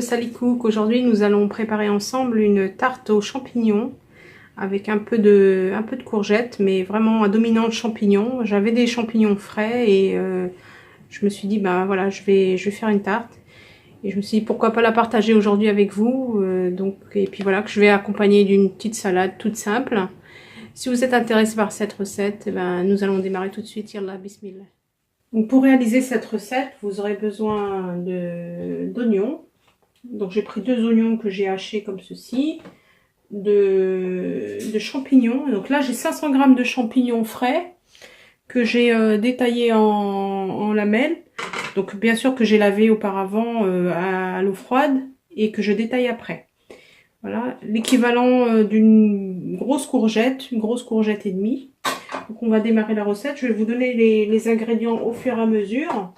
Sally Cook. Aujourd'hui, nous allons préparer ensemble une tarte aux champignons avec un peu de courgettes, mais vraiment à dominante champignons. J'avais des champignons frais et je me suis dit, bah voilà, je vais faire une tarte. Et je me suis dit, pourquoi pas la partager aujourd'hui avec vous. Et puis voilà, que je vais accompagner d'une petite salade toute simple. Si vous êtes intéressé par cette recette, eh ben, nous allons démarrer tout de suite. Yallah, bismillah. Donc pour réaliser cette recette, vous aurez besoin d'oignons. Donc j'ai pris 2 oignons que j'ai hachés comme ceci, de champignons. Donc là j'ai 500 g de champignons frais que j'ai détaillés en lamelles. Donc bien sûr que j'ai lavé auparavant à l'eau froide et que je détaille après. Voilà, l'équivalent d'une grosse courgette, une grosse courgette et demie. Donc on va démarrer la recette. Je vais vous donner les ingrédients au fur et à mesure.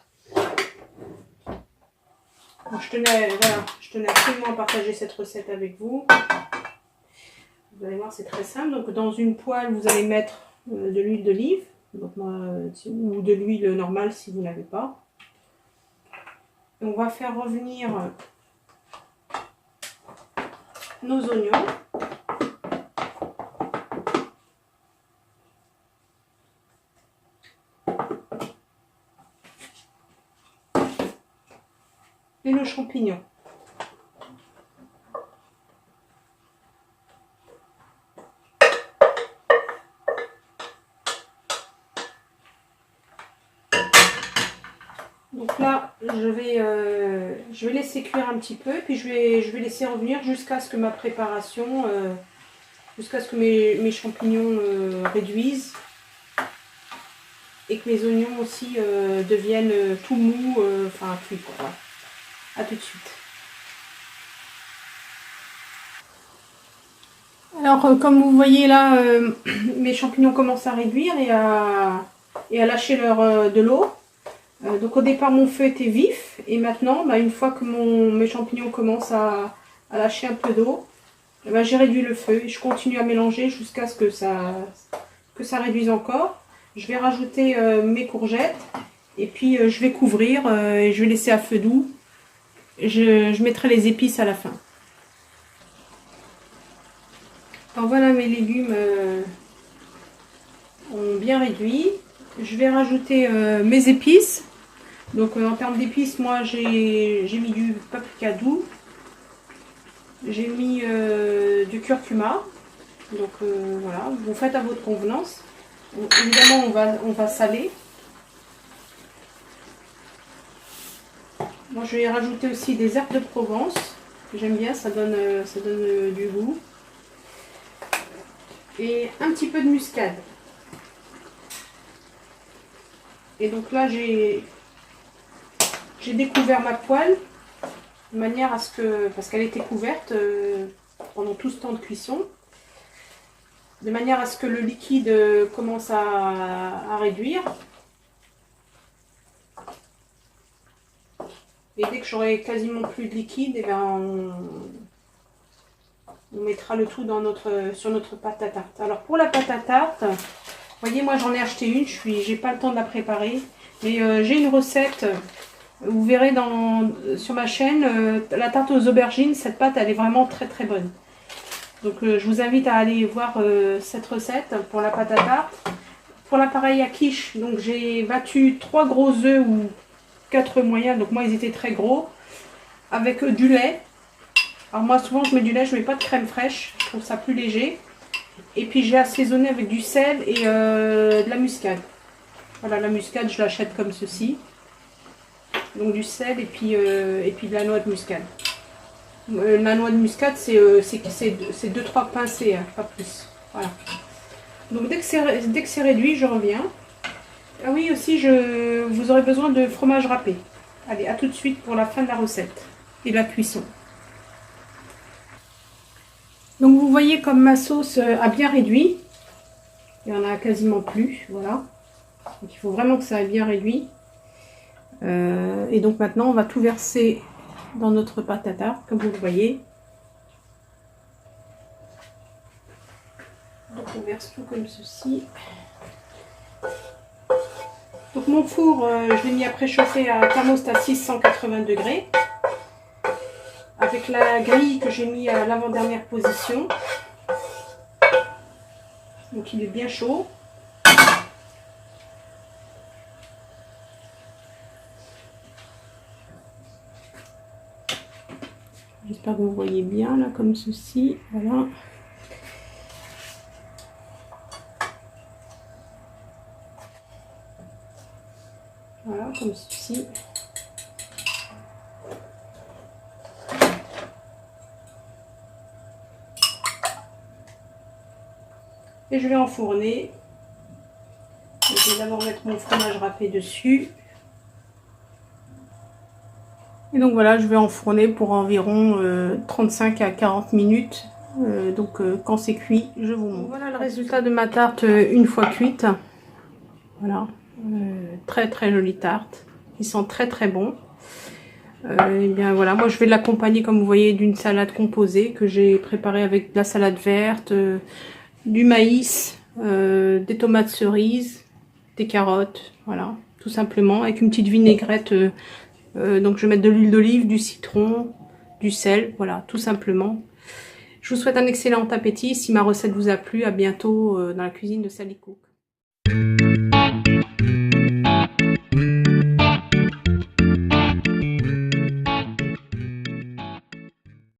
Donc, je tenais absolument à partager cette recette avec vous. Vous allez voir, c'est très simple. Donc dans une poêle, vous allez mettre de l'huile d'olive, ou de l'huile normale si vous n'avez pas. Et on va faire revenir nos oignons. Et nos champignons. Donc là, je vais laisser cuire un petit peu, puis je vais laisser revenir jusqu'à ce que ma préparation, jusqu'à ce que mes champignons réduisent et que mes oignons aussi deviennent tout mous, enfin cuits quoi. A tout de suite. Alors comme vous voyez là, mes champignons commencent à réduire et à lâcher de l'eau. Donc au départ mon feu était vif et maintenant une fois que mes champignons commencent à lâcher un peu d'eau, j'ai réduit le feu et je continue à mélanger jusqu'à ce que ça réduise encore. Je vais rajouter mes courgettes et puis je vais couvrir et je vais laisser à feu doux. Je mettrai les épices à la fin. Alors voilà, mes légumes ont bien réduit. Je vais rajouter mes épices. Donc en termes d'épices, moi j'ai mis du paprika doux. J'ai mis du curcuma. Donc voilà, vous faites à votre convenance. Donc, évidemment on va saler. Moi je vais rajouter aussi des herbes de Provence. J'aime bien, ça donne du goût. Et un petit peu de muscade. Et donc là j'ai découvert ma poêle de manière à ce que, parce qu'elle était couverte pendant tout ce temps de cuisson, de manière à ce que le liquide commence à réduire. Et dès que j'aurai quasiment plus de liquide, et on mettra le tout sur notre pâte à tarte. Alors pour la pâte à tarte, vous voyez, moi j'en ai acheté une, j'ai pas le temps de la préparer, mais j'ai une recette. Vous verrez sur ma chaîne, la tarte aux aubergines, cette pâte elle est vraiment très très bonne. Donc je vous invite à aller voir cette recette pour la pâte à tarte. Pour l'appareil à quiche, donc j'ai battu 3 gros œufs ou 4 moyens, donc moi ils étaient très gros, avec du lait. Alors moi souvent je mets du lait, je mets pas de crème fraîche, je trouve ça plus léger. Et puis j'ai assaisonné avec du sel et de la muscade. Voilà, la muscade je l'achète comme ceci. Donc du sel et puis de la noix de muscade. La noix de muscade c'est 2-3 pincées, hein, pas plus. Voilà. Donc dès que c'est réduit, je reviens. Ah oui, aussi vous aurez besoin de fromage râpé. Allez, à tout de suite pour la fin de la recette et la cuisson. Donc vous voyez comme ma sauce a bien réduit. Il n'y en a quasiment plus, voilà. Donc il faut vraiment que ça ait bien réduit. Et donc maintenant on va tout verser dans notre pâte à tarte, comme vous le voyez. Donc on verse tout comme ceci. Donc mon four, je l'ai mis à préchauffer à thermostat 680 degrés. À avec la grille que j'ai mis à l'avant-dernière position. Donc il est bien chaud. J'espère que vous voyez bien là comme ceci. Voilà. Voilà, comme ceci. Et je vais enfourner. Je vais d'abord mettre mon fromage râpé dessus. Et donc voilà, je vais enfourner pour environ 35 à 40 minutes. Quand c'est cuit, je vous montre. Voilà le résultat de ma tarte une fois cuite. Voilà, très très jolie tarte. Ils sont très très bons. Et bien voilà, moi je vais l'accompagner comme vous voyez d'une salade composée que j'ai préparée avec de la salade verte, du maïs, des tomates cerises, des carottes, voilà, tout simplement avec une petite vinaigrette. Donc je vais mettre de l'huile d'olive, du citron, du sel, voilà, tout simplement. Je vous souhaite un excellent appétit. Si ma recette vous a plu, à bientôt dans la cuisine de Sally Cook.